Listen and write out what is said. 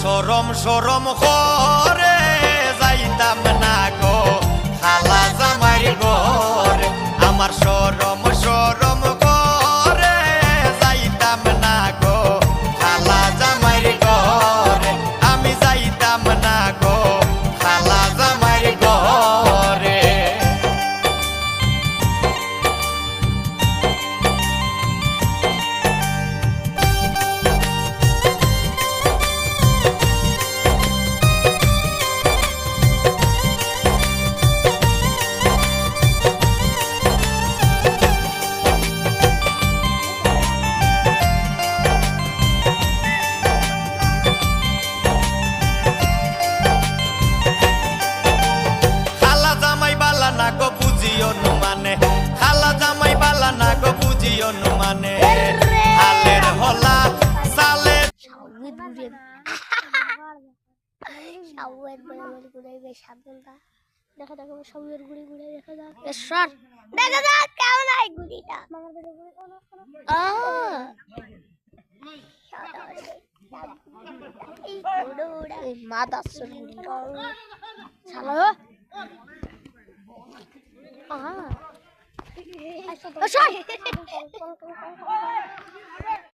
সরম সরম করে যাইতাম না গো খালা জামাই ঘরে আমার সরম সরম করে যাইতাম না গো খালা জামাই ঘরে আমি যাইতাম না গো খালা জামাই ঘরে খালা জামাই বালা না গো বুঝিও মানে হালের হলা সালে দেখা দেখো সবের গুড়ি গুড়ি দেখা যাক সর দেখা যাক কেমন হয় গুড়িটা মাদা গুড়ি চালো আচ্ছা